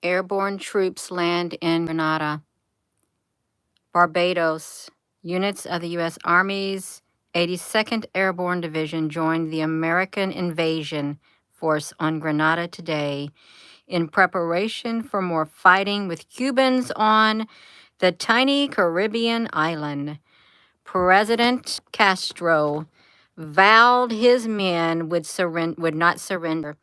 Airborne troops land in Grenada. Barbados. Units of the U.S. Army's 82nd Airborne Division joined the American invasion force on Grenada today in preparation for more fighting with Cubans on the tiny Caribbean island. President Castro vowed his men would not surrender,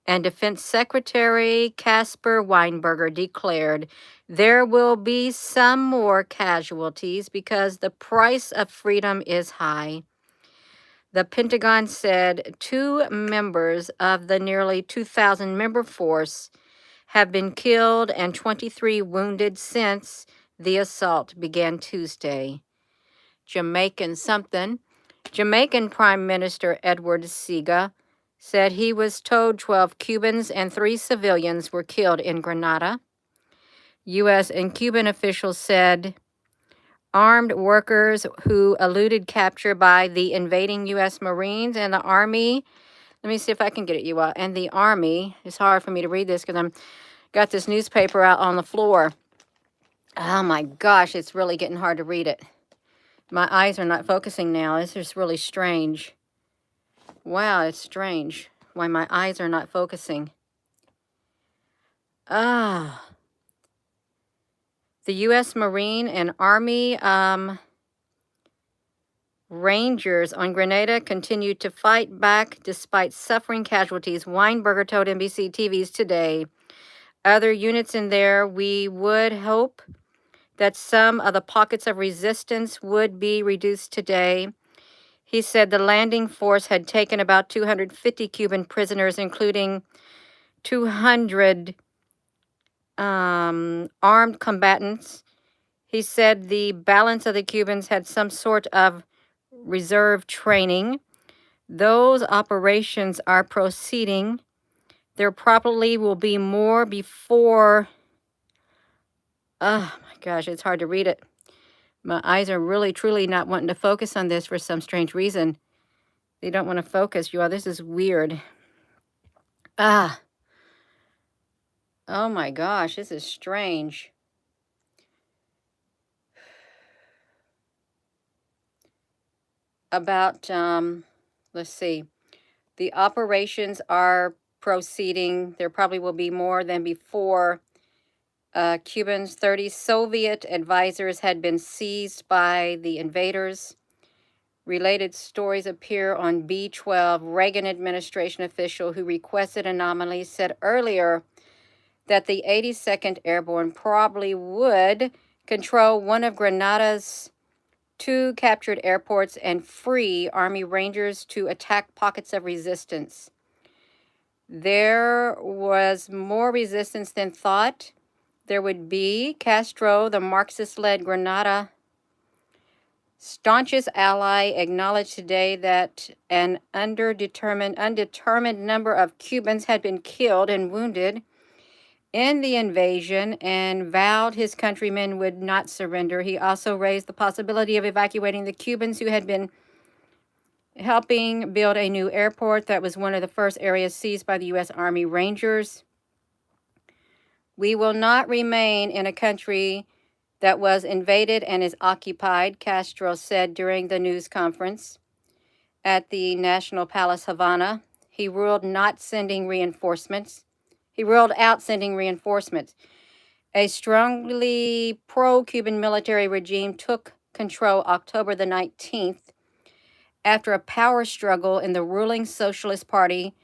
and Defense Secretary Casper Weinberger declared there will be some more casualties because the price of freedom is high. The Pentagon said 2 members of the nearly 2,000 member force have been killed and 23 wounded since the assault began Tuesday. Jamaican Prime Minister Edward Siga said he was told 12 Cubans and 3 civilians were killed in Grenada. U.S. and Cuban officials said armed workers who eluded capture by the invading U.S. Marines and the Army. Let me see if I can get it, you all. And the Army. It's hard for me to read this because I'm got this newspaper out on the floor. Oh my gosh, it's really getting hard to read it. My eyes are not focusing now. This is really strange. Wow, it's strange why my eyes are not focusing. The U.S. Marine and Army Rangers on Grenada continued to fight back despite suffering casualties, Weinberger told NBC TV's Today. Other units in there, we would hope that some of the pockets of resistance would be reduced today. He said the landing force had taken about 250 Cuban prisoners, including 200 armed combatants. He said the balance of the Cubans had some sort of reserve training. Those operations are proceeding. There probably will be more before... Oh my gosh, it's hard to read it. My eyes are really, truly not wanting to focus on this for some strange reason. They don't want to focus, you all. This is weird. Oh my gosh, this is strange. About, let's see. The operations are proceeding. There probably will be more than before. Cubans, 30 Soviet advisors had been seized by the invaders. Related stories appear on B12. Reagan administration official who requested anomalies said earlier that the 82nd Airborne probably would control one of Grenada's 2 captured airports and free Army Rangers to attack pockets of resistance. There was more resistance than thought there would be. Castro, the Marxist-led Grenada staunchest ally, acknowledged today that an undetermined number of Cubans had been killed and wounded in the invasion and vowed his countrymen would not surrender. He also raised the possibility of evacuating the Cubans who had been helping build a new airport that was one of the first areas seized by the U.S. Army Rangers. We will not remain in a country that was invaded and is occupied, Castro said during the news conference at the National Palace, Havana. He ruled out sending reinforcements. A strongly pro-Cuban military regime took control October the 19th after a power struggle in the ruling Socialist Party.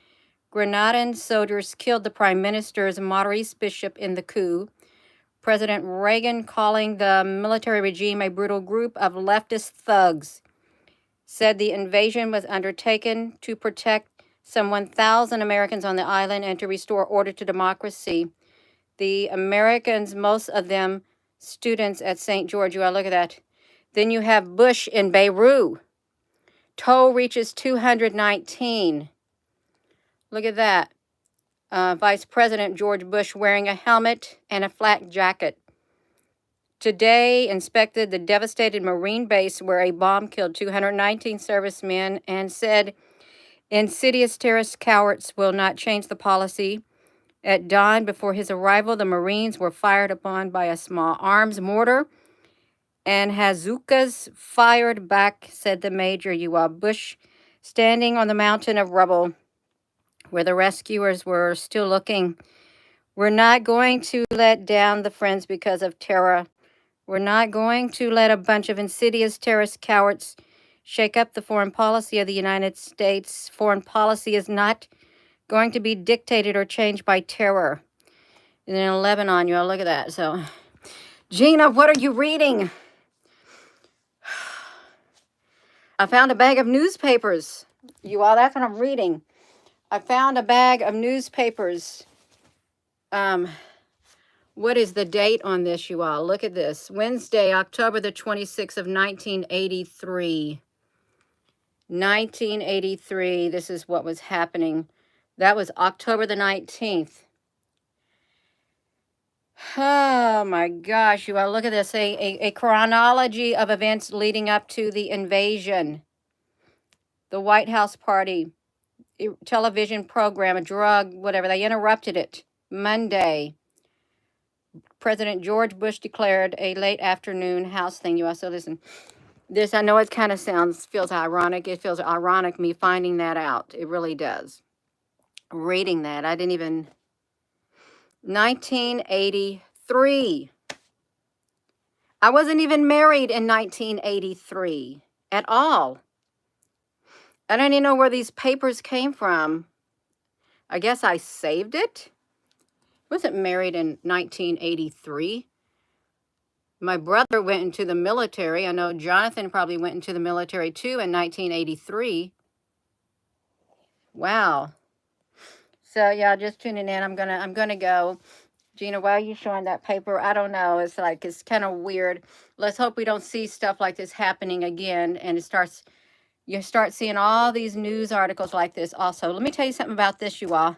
Grenadan soldiers killed the prime minister's Maurice Bishop in the coup. President Reagan calling the military regime a brutal group of leftist thugs, said the invasion was undertaken to protect some 1,000 Americans on the island and to restore order to democracy. The Americans, most of them students at St. George, look at that. Then you have Bush in Beirut. Toll reaches 219. Look at that. Vice President George Bush wearing a helmet and a flak jacket. Today inspected the devastated Marine base where a bomb killed 219 servicemen and said insidious terrorist cowards will not change the policy At dawn before his arrival, the Marines were fired upon by a small arms mortar and bazookas fired back, said the Major Ua Bush, standing on the mountain of rubble where the rescuers were still looking. We're not going to let down the friends because of terror. We're not going to let a bunch of insidious terrorist cowards shake up the foreign policy of the United States. Foreign policy is not going to be dictated or changed by terror. And then 11 on you, look at that. So, Gina, what are you reading? I found a bag of newspapers. You all, that's what I'm reading. I found a bag of newspapers. What is the date on this, you all? Look at this. Wednesday, October the 26th of 1983. 1983, this is what was happening. That was October the 19th. Oh my gosh, you all, look at this. A chronology of events leading up to the invasion. The White House party, television program, a drug, whatever. They interrupted it. Monday. President George Bush declared a late afternoon House thing. You also listen. This, I know it kind of feels ironic. It feels ironic me finding that out. It really does. Reading that, I didn't even. 1983. I wasn't even married in 1983 at all. I don't even know where these papers came from. I guess I saved it. Wasn't married in 1983. My brother went into the military. I know Jonathan probably went into the military too in 1983. Wow. So yeah, just tuning in. I'm gonna go. Gina, why are you showing that paper? I don't know. It's like, it's kind of weird. Let's hope we don't see stuff like this happening again. And you start seeing all these news articles like this also. Let me tell you something about this, you all.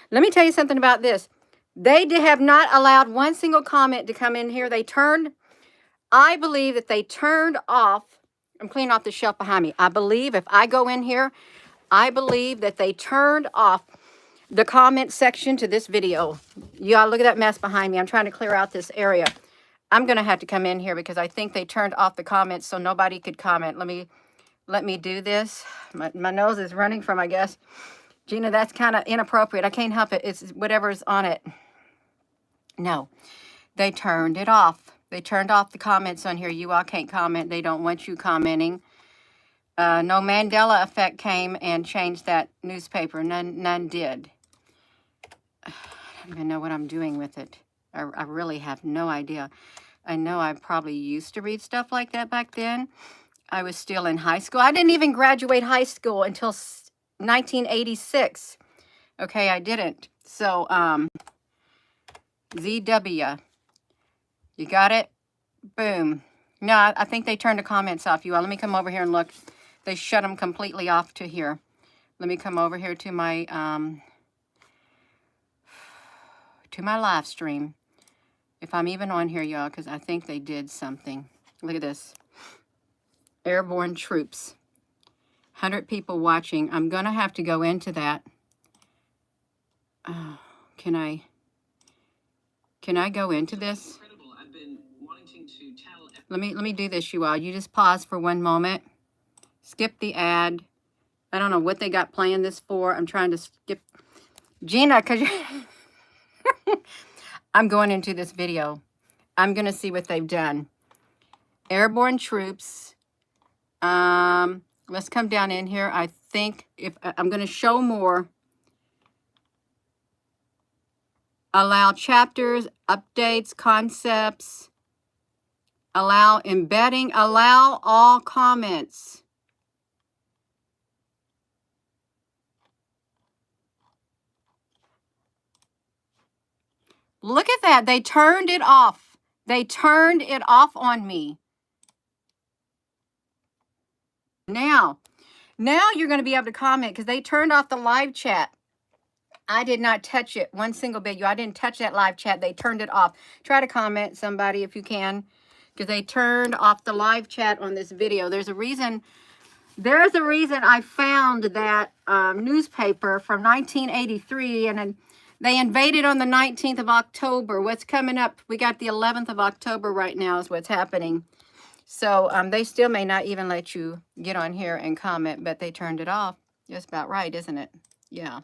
Let me tell you something about this. They have not allowed one single comment to come in here. I believe that they turned off, I'm cleaning off the shelf behind me. I believe if I go in here, I believe that they turned off the comment section to this video. Y'all, look at that mess behind me. I'm trying to clear out this area. I'm going to have to come in here because I think they turned off the comments so nobody could comment. Let me do this. My nose is running from, I guess. Gina, that's kind of inappropriate. I can't help it. It's whatever's on it. No, they turned it off. They turned off the comments on here. You all can't comment. They don't want you commenting. No Mandela effect came and changed that newspaper. None did. I don't even know what I'm doing with it. I really have no idea. I know I probably used to read stuff like that back then. I was still in high school. I didn't even graduate high school until 1986. Okay, I didn't. So, ZW. You got it? Boom. No, I think they turned the comments off, you all. Let me come over here and look. They shut them completely off to here. Let me come over here to my live stream. If I'm even on here, y'all, because I think they did something. Look at this. Airborne troops. 100 people watching. I'm going to have to go into that. Oh, can I go into this? Let me do this, you all. You just pause for one moment. Skip the ad. I don't know what they got playing this for. I'm trying to skip. Gina, because I'm going into this video. I'm going to see what they've done. Airborne troops. Let's come down in here. I think if I'm going to show more. Allow chapters, updates, concepts. Allow embedding. Allow all comments. Look at that. They turned it off. They turned it off on me. Now you're going to be able to comment because they turned off the live chat. I did not touch it one single bit. I didn't touch that live chat. They turned it off. Try to comment, somebody, if you can, because they turned off the live chat on this video. There's a reason I found that newspaper from 1983, and then They invaded on the 19th of October. What's coming up? We got the 11th of October right now is what's happening. So they still may not even let you get on here and comment, but they turned it off. That's about right, isn't it? Yeah.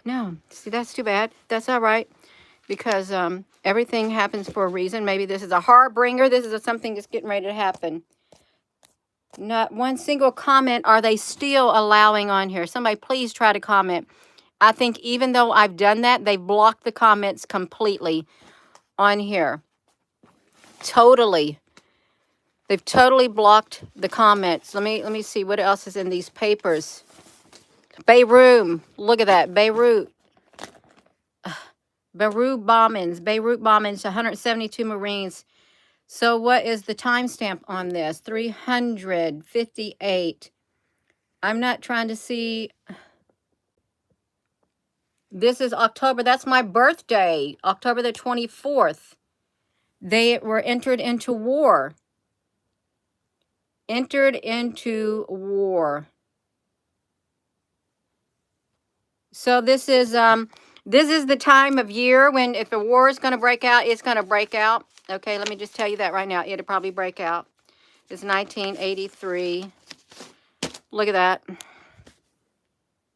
No, see, that's too bad. That's all right, because everything happens for a reason. Maybe this is a harbinger. This is something that's getting ready to happen. Not one single comment are they still allowing on here. Somebody please try to comment. I think even though I've done that, they've blocked the comments completely on here. Totally. They've totally blocked the comments. Let me see what else is in these papers. Beirut. Look at that. Beirut. Beirut bombings. 172 Marines. So what is the timestamp on this? 358. I'm not trying to see. This is October. That's my birthday. October the 24th. They were entered into war. Entered into war. So this is the time of year when if a war is going to break out, it's going to break out. Okay, let me just tell you that right now. It'll probably break out. It's 1983. Look at that.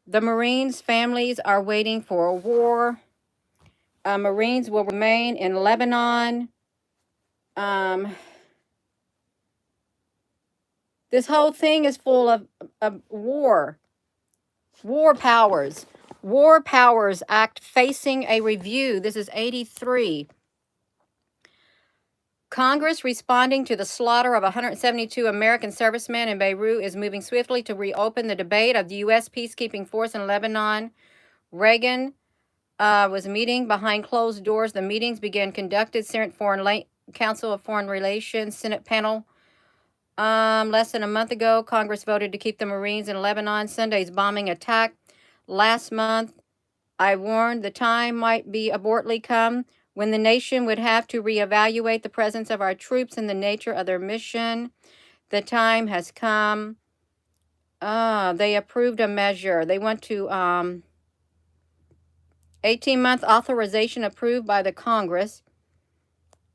The Marines' families are waiting for a war. Marines will remain in Lebanon. This whole thing is full of war. War powers. War Powers Act facing a review. This is 83. Congress, responding to the slaughter of 172 American servicemen in Beirut, is moving swiftly to reopen the debate of the U.S. peacekeeping force in Lebanon. Reagan was meeting behind closed doors. The meetings began conducted Senate Council of Foreign Relations Senate panel. Less than a month ago, Congress voted to keep the Marines in Lebanon. Sunday's bombing attack last month. I warned the time might be abruptly come when the nation would have to reevaluate the presence of our troops and the nature of their mission. The time has come. They approved a measure. They want to 18-month authorization approved by the Congress.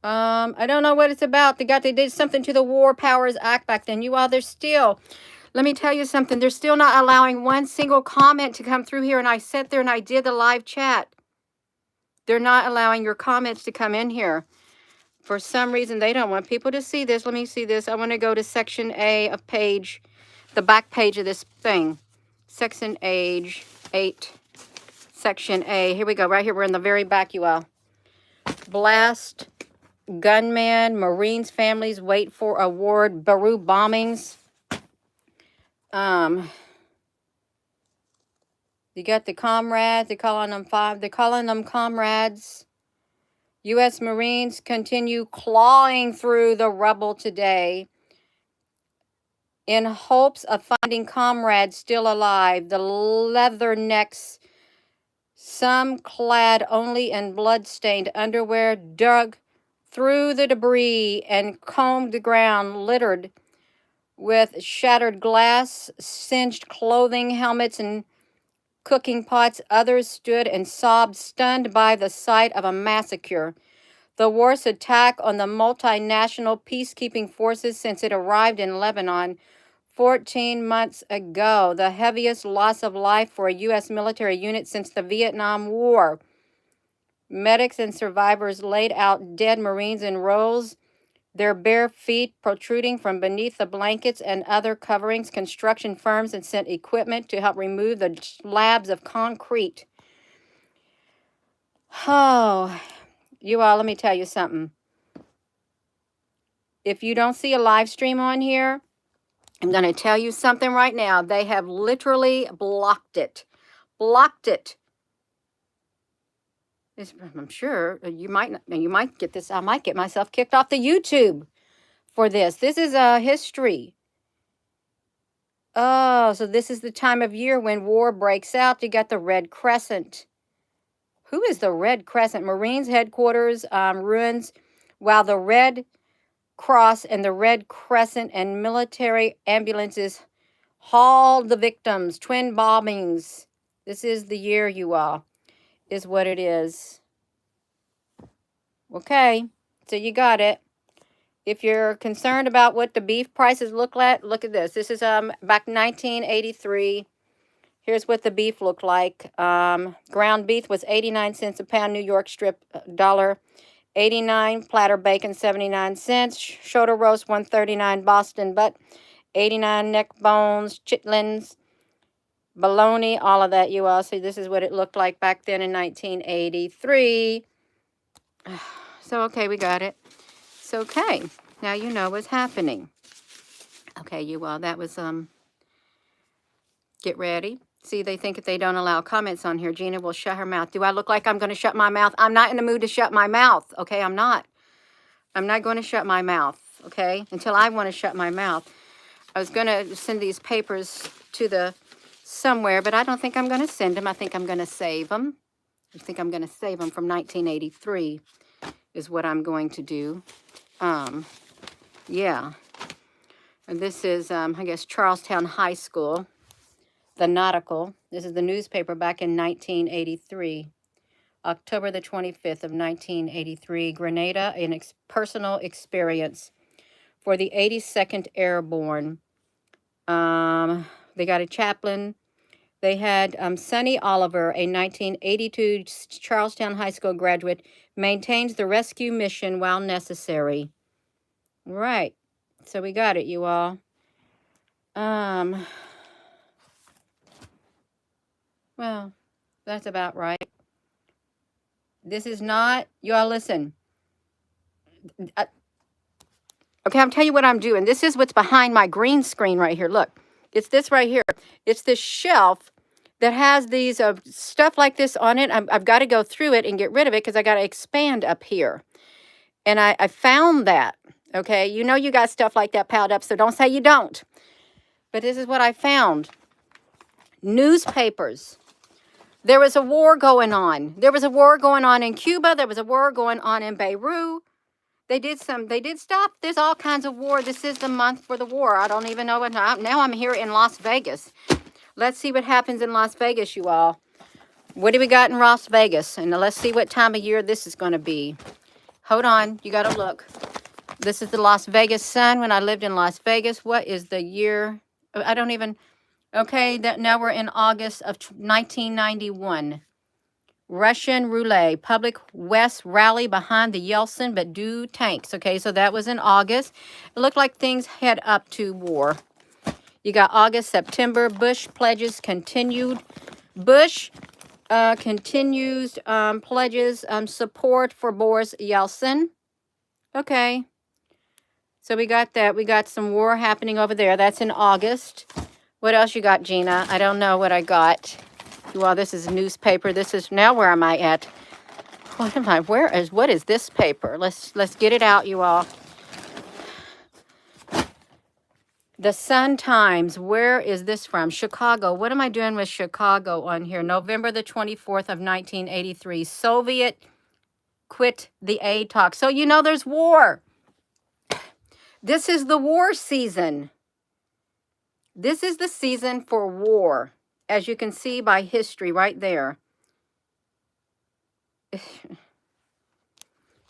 I don't know what it's about. They did something to the War Powers Act back then. You all, they're still, let me tell you something. They're still not allowing one single comment to come through here. And I sat there and I did the live chat. They're not allowing your comments to come in here. For some reason, they don't want people to see this. Let me see this. I want to go to Section A of the back page of this thing. Section 8. Section A. Here we go. Right here. We're in the very back, you all. Blast. Gunman. Marines families wait for award. Beirut bombings. You got the comrades. They're calling them comrades. U.S. Marines continue clawing through the rubble today in hopes of finding comrades still alive. The leathernecks, some clad only in blood-stained underwear, dug through the debris and combed the ground littered with shattered glass, singed clothing, helmets, and cooking pots. Others stood and sobbed, stunned by the sight of a massacre. The worst attack on the multinational peacekeeping forces since it arrived in Lebanon 14 months ago. The heaviest loss of life for a U.S. military unit since the Vietnam War. Medics and survivors laid out dead Marines in rows, their bare feet protruding from beneath the blankets and other coverings. Construction firms had sent equipment to help remove the slabs of concrete. Oh, you all, let me tell you something. If you don't see a live stream on here, I'm going to tell you something right now. They have literally blocked it. Blocked it. I'm sure you might get this. I might get myself kicked off the YouTube for this. This is a history. Oh, so this is the time of year when war breaks out. You got the Red Crescent. Who is the Red Crescent? Marines headquarters ruins, while the Red Cross and the Red Crescent and military ambulances hauled the victims. Twin bombings. This is the year, you all, is what it is. Okay, so you got it. If you're concerned about what the beef prices look like, look at this. This is back 1983. Here's what the beef looked like. Ground beef was 89 cents a pound. New York strip $1.89. Platter bacon 79 cents. Shoulder roast 139. Boston butt 89. Neck bones, chitlins, bologna, all of that. You all see this is what it looked like back then in 1983. So okay, we got it. So okay, now you know what's happening. Okay, you all, that was get ready. See, they think if they don't allow comments on here, Gina will shut her mouth. Do I look like I'm going to shut my mouth? I'm not in the mood to shut my mouth. Okay, I'm not. I'm not going to shut my mouth. Okay, until I want to shut my mouth. I was going to send these papers to the somewhere, but I don't think I'm going to send them. I think I'm going to save them. I think I'm going to save them from 1983 is what I'm going to do. Yeah. And this is, I guess, Charlestown High School. The Nautical. This is the newspaper back in 1983. October the 25th of 1983. Grenada, an personal experience for the 82nd Airborne. They got a chaplain. They had Sonny Oliver, a 1982 Charlestown High School graduate, maintains the rescue mission while necessary. Right. So we got it, you all. Well, that's about right. This is not, you all listen. Okay, I'm telling you what I'm doing. This is what's behind my green screen right here. Look, it's this right here. It's this shelf that has these stuff like this on it. I've got to go through it and get rid of it because I got to expand up here. And I found that, okay? You know you got stuff like that piled up, so don't say you don't. But this is what I found. Newspapers. There was a war going on. There was a war going on in Cuba. There was a war going on in Beirut. They did stuff. There's all kinds of war. This is the month for the war. I don't even know what. Now I'm here in Las Vegas. Let's see what happens in Las Vegas, you all. What do we got in Las Vegas? And let's see what time of year this is going to be. Hold on. You got to look. This is the Las Vegas Sun when I lived in Las Vegas. What is the year? I don't even. Okay, now we're in August of 1991. Russian roulette. Public West rally behind the Yeltsin, but do tanks. Okay, so that was in August. It looked like things head up to war. You got August, September. Bush pledges continued. Bush continues pledges support for Boris Yeltsin. Okay. So we got that. We got some war happening over there. That's in August. What else you got, Gina? I don't know what I got. Well, this is a newspaper. This is now where am I at? What am I? What is this paper? Let's get it out, you all. The Sun Times. Where is this from? Chicago. What am I doing with Chicago on here? November the 24th of 1983. Soviet quit the aid talks. So you know there's war. This is the war season. This is the season for war, as you can see by history right there.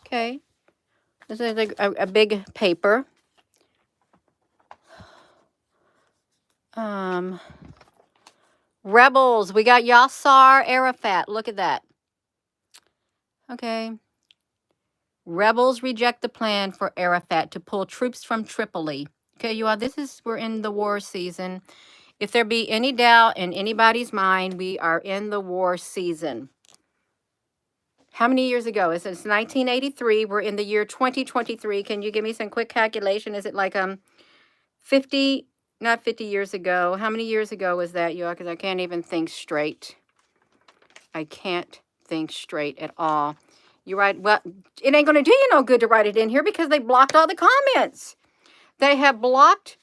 Okay. This is a big paper. Rebels. We got Yasser Arafat. Look at that. Okay. Rebels reject the plan for Arafat to pull troops from Tripoli. Okay, you all, we're in the war season. If there be any doubt in anybody's mind, we are in the war season. How many years ago? It's 1983. We're in the year 2023. Can you give me some quick calculation? Is it like 50, not 50 years ago? How many years ago was that, you all? Because I can't even think straight. I can't think straight at all. You're right. Well, it ain't going to do you no good to write it in here because they blocked all the comments. They have blocked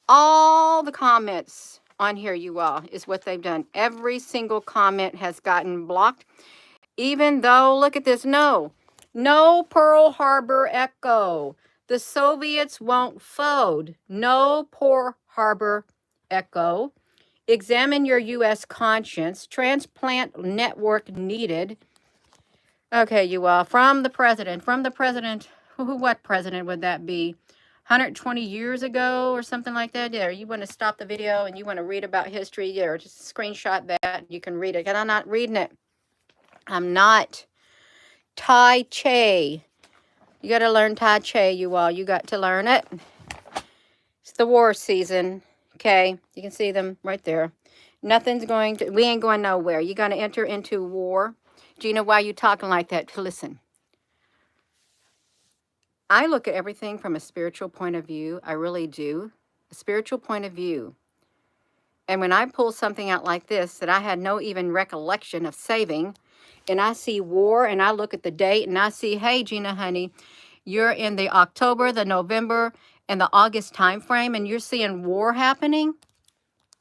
all the comments on here, you all, is what they've done. Every single comment has gotten blocked. Even though, look at this, no Pearl Harbor echo. The Soviets won't fold. No Pearl Harbor echo. Examine your U.S. conscience. Transplant network needed. Okay, you all. From the president. From the president. What president would that be? 120 years ago or something like that. Yeah, you want to stop the video and you want to read about history. Yeah, or just screenshot that. You can read it. And I'm not reading it. I'm not. Tai Chi. You got to learn Tai Chi, you all. You got to learn it. It's the war season. Okay, you can see them right there. Nothing's going to, we ain't going nowhere. You're going to enter into war. Gina, why are you talking like that? Listen, I look at everything from a spiritual point of view. I really do. A spiritual point of view. And when I pull something out like this that I had no even recollection of saving, and I see war and I look at the date and I see, hey, Gina, honey, you're in the October, the November, and the August time frame, and you're seeing war happening.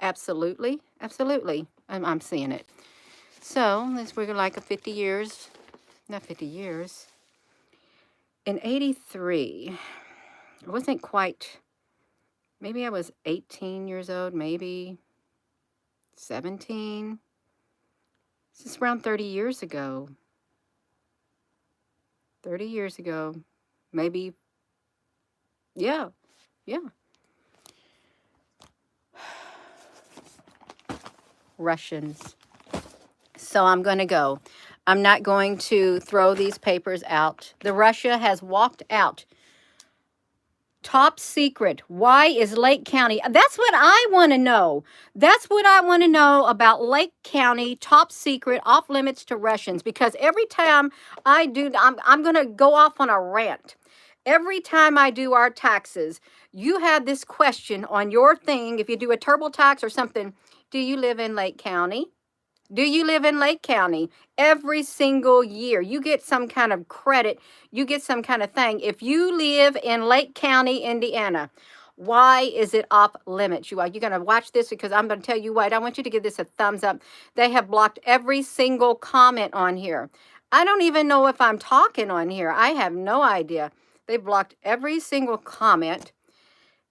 Absolutely. Absolutely. I'm seeing it. So we're like a 50 years, not 50 years. In 83, I wasn't quite, maybe I was 18 years old, maybe 17. This is around 30 years ago. 30 years ago, maybe. Yeah. Russians. So I'm going to go. I'm not going to throw these papers out. The Russia has walked out. Top secret. Why is Lake County? That's what I want to know. That's what I want to know about Lake County, top secret, off limits to Russians. Because every time I do, I'm going to go off on a rant. Every time I do our taxes, you have this question on your thing. If you do a TurboTax or something, do you live in Lake County? Do you live in Lake County? Every single year, you get some kind of credit. You get some kind of thing. If you live in Lake County, Indiana, why is it off limits? You're going to watch this because I'm going to tell you what. I want you to give this a thumbs up. They have blocked every single comment on here. I don't even know if I'm talking on here. I have no idea. They've blocked every single comment.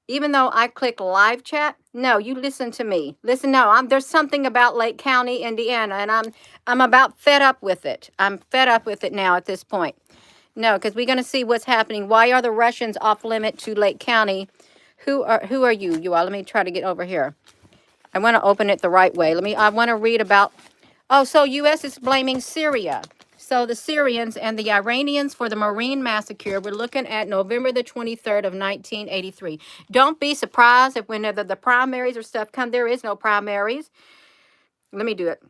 Even though I click live chat, no, you listen to me. Listen, no, there's something about Lake County, Indiana, and I'm about fed up with it. I'm fed up with it now at this point. No, because we're going to see what's happening. Why are the Russians off limit to Lake County? Who are you? You all, let me try to get over here. I want to open it the right way. I want to read about, so U.S. is blaming Syria. So the Syrians and the Iranians for the Marine massacre, we're looking at November the 23rd of 1983. Don't be surprised if whenever the primaries or stuff come, there is no primaries. Let me do it.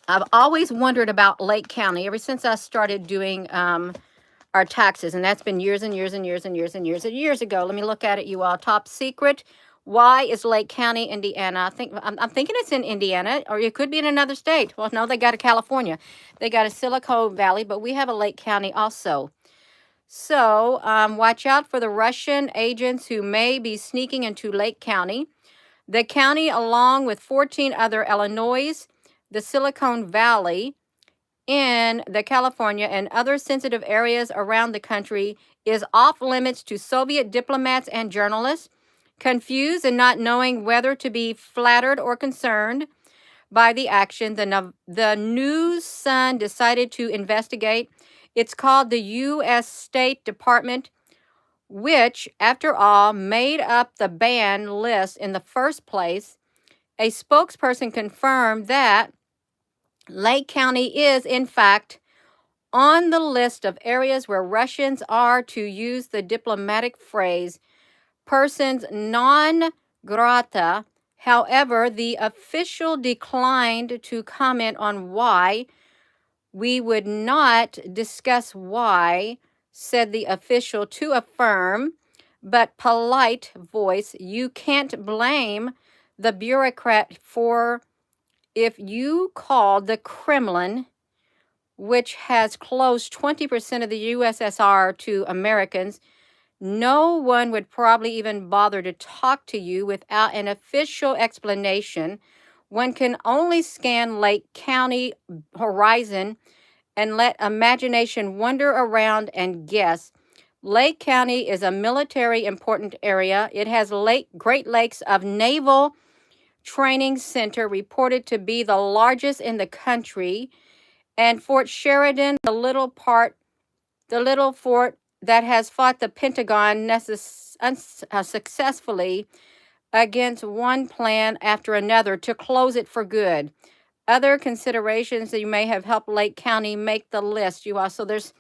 I've always wondered about Lake County ever since I started doing our taxes, and that's been years and years and years and years and years and years ago. Let me look at it, you all. Top secret. Why is Lake County, Indiana? I'm thinking it's in Indiana, or it could be in another state. Well, no, they got a California. They got a Silicon Valley, but we have a Lake County also. So watch out for the Russian agents who may be sneaking into Lake County. The county, along with 14 other Illinois, the Silicon Valley, in the California and other sensitive areas around the country, is off limits to Soviet diplomats and journalists. Confused and not knowing whether to be flattered or concerned by the action, the News Sun decided to investigate. It's called the U.S. State Department, which, after all, made up the ban list in the first place. A spokesperson confirmed that Lake County is, in fact, on the list of areas where Russians are, to use the diplomatic phrase, persons non grata. However, the official declined to comment on why. We would not discuss why, said the official to a firm but polite voice. You can't blame the bureaucrat for if you called the Kremlin, which has closed 20% of the USSR to Americans. No one would probably even bother to talk to you without an official explanation. One can only scan Lake County horizon and let imagination wander around and guess. Lake County is a military important area. It has Great Lakes of naval Training Center, reported to be the largest in the country, and Fort Sheridan, the little fort that has fought the Pentagon successfully against one plan after another to close it for good. Other considerations that you may have helped Lake County make the list. You also, there's,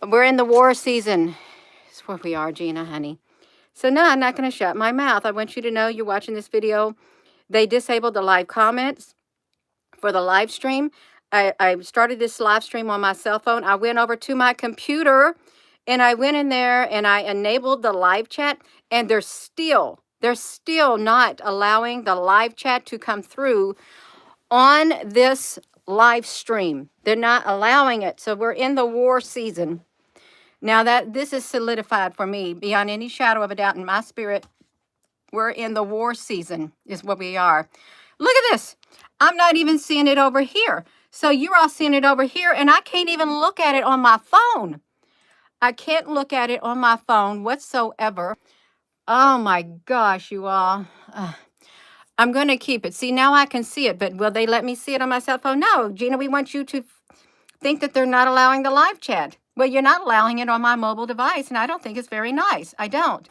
we're in the war season. That's where we are, Gina, honey. So no, I'm not going to shut my mouth. I want you to know you're watching this video. They disabled the live comments for the live stream. I started this live stream on my cell phone. I went over to my computer and I went in there and I enabled the live chat, and they're still not allowing the live chat to come through on this live stream. They're not allowing it. So we're in the war season. Now that this is solidified for me beyond any shadow of a doubt in my spirit, we're in the war season is what we are. Look at this. I'm not even seeing it over here. So you're all seeing it over here, and I can't even look at it on my phone. I can't look at it on my phone whatsoever. Oh my gosh, you all. I'm going to keep it. See, now I can see it, but will they let me see it on my cell phone? No, Gina, we want you to think that they're not allowing the live chat. Well, you're not allowing it on my mobile device, and I don't think it's very nice. I don't.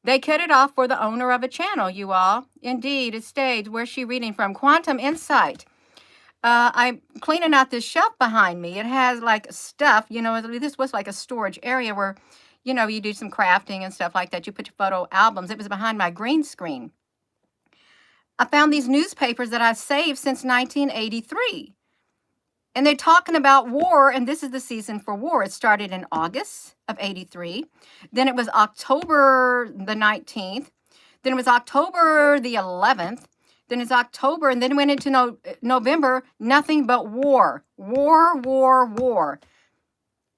They cut it off for the owner of a channel, you all. Indeed, it stayed. Where's she reading from? Quantum Insight. I'm cleaning out this shelf behind me. It has like stuff, you know, this was like a storage area where, you know, you do some crafting and stuff like that. You put your photo albums. It was behind my green screen. I found these newspapers that I've saved since 1983. And they're talking about war, and this is the season for war. It started in August of 83. Then it was October the 19th. Then it was October the 11th. Then it's October, and then it went into November. Nothing but war. War, war, war.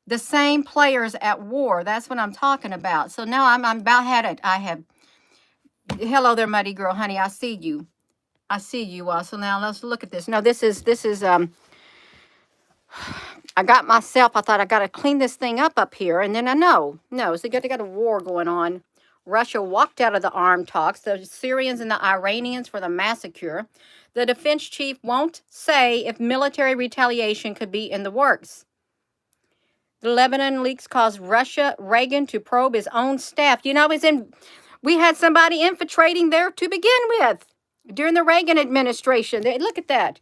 The same players at war. That's what I'm talking about. So now I'm about had it. I have, hello there, Muddy Girl, honey. I see you. I see you all. So now let's look at this. No, this is I got myself, I thought I got to clean this thing up here. And then I know, no, so they got a war going on. Russia walked out of the armed talks, the Syrians and the Iranians for the massacre. The defense chief won't say if military retaliation could be in the works. The Lebanon leaks caused Reagan to probe his own staff. You know, we had somebody infiltrating there to begin with during the Reagan administration. Look at that.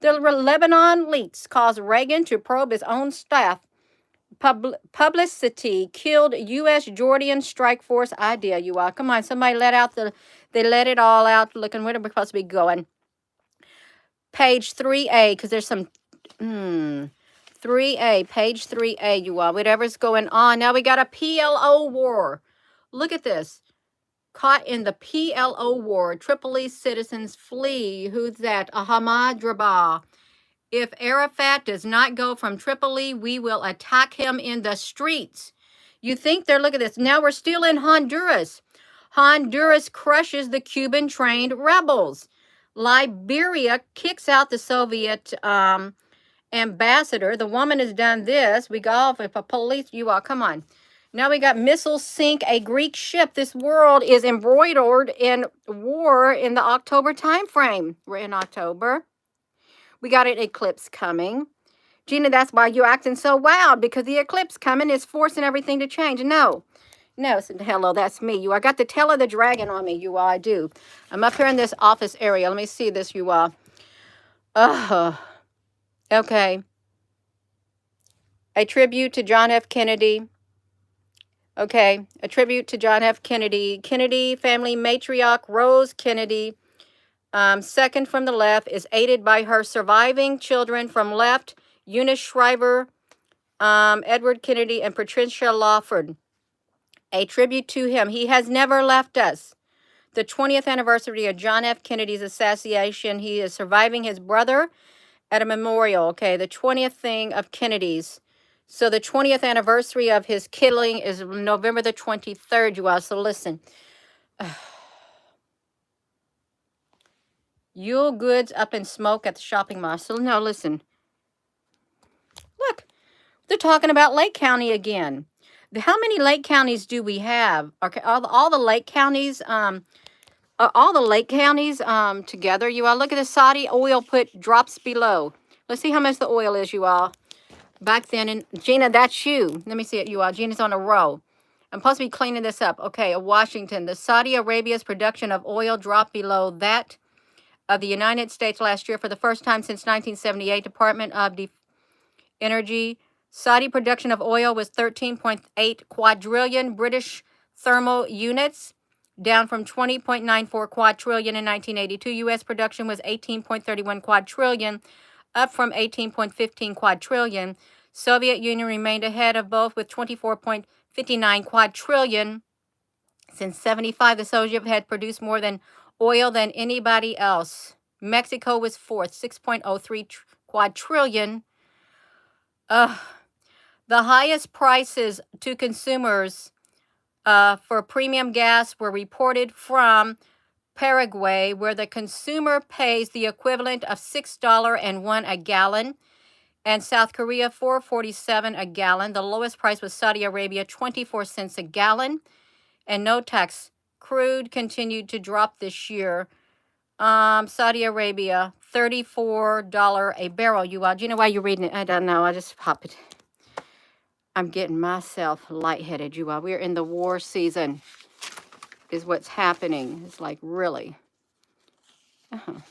The Lebanon leaks caused Reagan to probe his own staff. Publicity killed U.S. Jordan strike force idea. You all, come on, somebody they let it all out. Looking where we're supposed to be going. Page 3A, because there's some 3A, page 3A, you all. Whatever's going on. Now we got a PLO war. Look at this. Caught in the PLO war, Tripoli citizens flee. Who's that? Ahmad Rabah. If Arafat does not go from Tripoli, we will attack him in the streets. You think they're, look at this. Now we're still in Honduras. Honduras crushes the Cuban-trained rebels. Liberia kicks out the Soviet ambassador. The woman has done this. We got off a police. You all, come on. Now we got missiles sink a Greek ship. This world is embroidered in war in the October time frame. We're in October. We got an eclipse coming. Gina, that's why you're acting so wild, because the eclipse coming is forcing everything to change. No, hello, that's me. I got the tail of the dragon on me, you all, I do. I'm up here in this office area. Let me see this, you all. Okay. A tribute to John F. Kennedy. Okay, a tribute to John F. Kennedy. Kennedy family matriarch Rose Kennedy, second from the left, is aided by her surviving children from left, Eunice Shriver, Edward Kennedy, and Patricia Lawford. A tribute to him. He has never left us. The 20th anniversary of John F. Kennedy's assassination. He is surviving his brother at a memorial. Okay, the 20th thing of Kennedy's. So the 20th anniversary of his killing is November the 23rd, you all. So listen. Yule goods up in smoke at the shopping mall. So no, listen. Look, they're talking about Lake County again. How many lake counties do we have? Okay, all the lake counties, all the lake counties together, you all. Look at the Saudi oil put drops below. Let's see how much the oil is, you all. Back then, and Gina, that's you. Let me see it, you all. Gina's on a row. I'm supposed to be cleaning this up. Okay, Washington. The Saudi Arabia's production of oil dropped below that of the United States last year for the first time since 1978. Department of Energy. Saudi production of oil was 13.8 quadrillion British thermal units, down from 20.94 quadrillion in 1982. U.S. production was 18.31 quadrillion, up from 18.15 quadrillion. Soviet Union remained ahead of both with 24.59 quadrillion. Since 75, the Soviet had produced more than oil than anybody else. Mexico was fourth, 6.03 quadrillion. The highest prices to consumers for premium gas were reported from Paraguay, where the consumer pays the equivalent of $6.01 a gallon, and South Korea $4.47 a gallon. The lowest price was Saudi Arabia, 24 cents a gallon, and no tax. Crude continued to drop this year. Saudi Arabia, $34 a barrel. You all, do you know why you're reading it? I don't know. I just pop it. I'm getting myself lightheaded, you all. We're in the war season, is what's happening. It's like, really. Oh,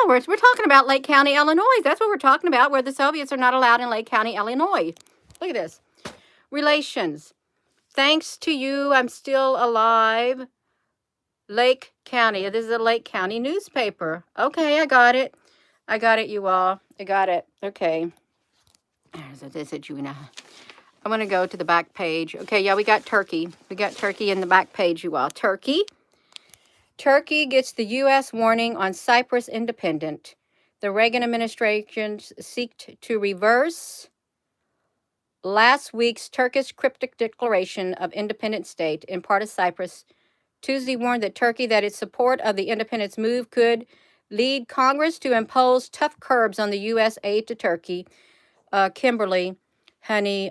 we're talking about Lake County, Illinois. That's what we're talking about, where the Soviets are not allowed in Lake County, Illinois. Look at this. Relations. Thanks to you, I'm still alive. Lake County. This is a Lake County newspaper. Okay, I got it. I got it, you all. I got it. Okay. There's a Juna. I'm going to go to the back page. Okay, yeah, we got Turkey. We got Turkey in the back page, you all. Turkey. Turkey gets the U.S. warning on Cyprus independent. The Reagan administration seeked to reverse last week's Turkish cryptic declaration of independent state in part of Cyprus. Tuesday warned that Turkey that its support of the independence move could lead Congress to impose tough curbs on the U.S. aid to Turkey. Kimberly, honey,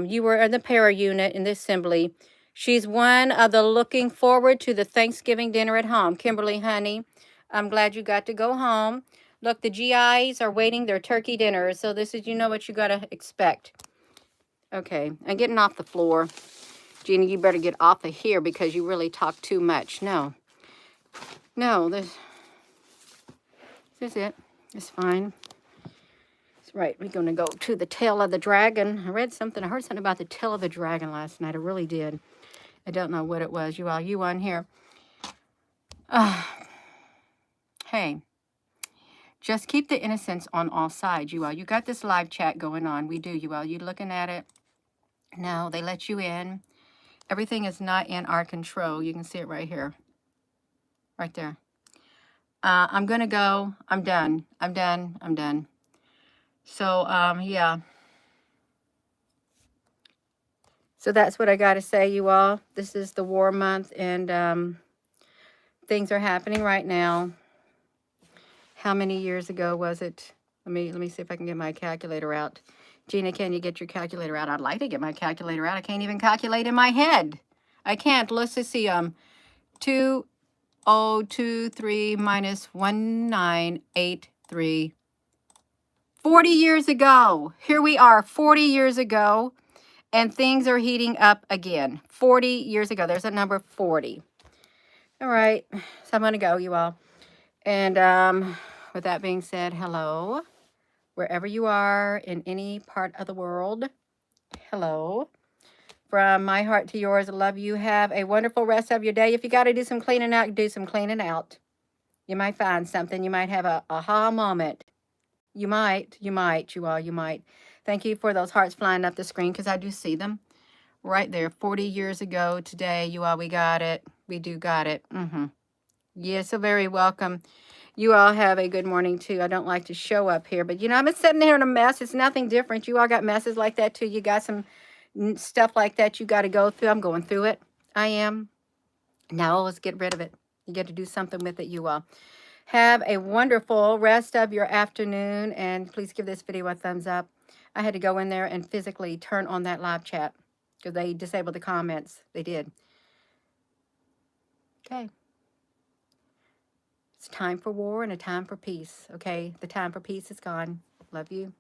you were in the para unit in the assembly. She's one of the looking forward to the Thanksgiving dinner at home. Kimberly, honey, I'm glad you got to go home. Look, the GIs are waiting their turkey dinner. So this is, you know what you got to expect. Okay, I'm getting off the floor. Gina, you better get off of here because you really talk too much. No, this is it. It's fine. Right, we're going to go to the tail of the dragon. I heard something about the tail of the dragon last night. I really did. I don't know what it was. You on here. Hey, just keep the innocence on all sides, you all. You got this live chat going on. We do, you all. You looking at it? No, they let you in. Everything is not in our control. You can see it right here. Right there. I'm going to go. I'm done. So, yeah. So that's what I got to say, you all. This is the war month, and things are happening right now. How many years ago was it? Let me see if I can get my calculator out. Gina, can you get your calculator out? I'd like to get my calculator out. I can't even calculate in my head. I can't. Let's just see. 2023 minus 1983. 40 years ago. Here we are, 40 years ago, and things are heating up again. 40 years ago. There's a number 40. All right. So I'm going to go, you all. And with that being said, hello. Wherever you are in any part of the world, hello. From my heart to yours, I love you. Have a wonderful rest of your day. If you got to do some cleaning out, do some cleaning out. You might find something. You might have a aha moment. You might. Thank you for those hearts flying up the screen because I do see them right there. 40 years ago today, you all, we got it. We do got it. Yes, so very welcome. You all have a good morning too. I don't like to show up here, but you know, I'm sitting here in a mess. It's nothing different. You all got messes like that too. You got some stuff like that you got to go through. I'm going through it. I am. Now let's get rid of it. You get to do something with it, you all. Have a wonderful rest of your afternoon, and please give this video a thumbs up. I had to go in there and physically turn on that live chat. because they disabled the comments. They did. Okay. It's time for war and a time for peace. Okay. The time for peace is gone. Love you.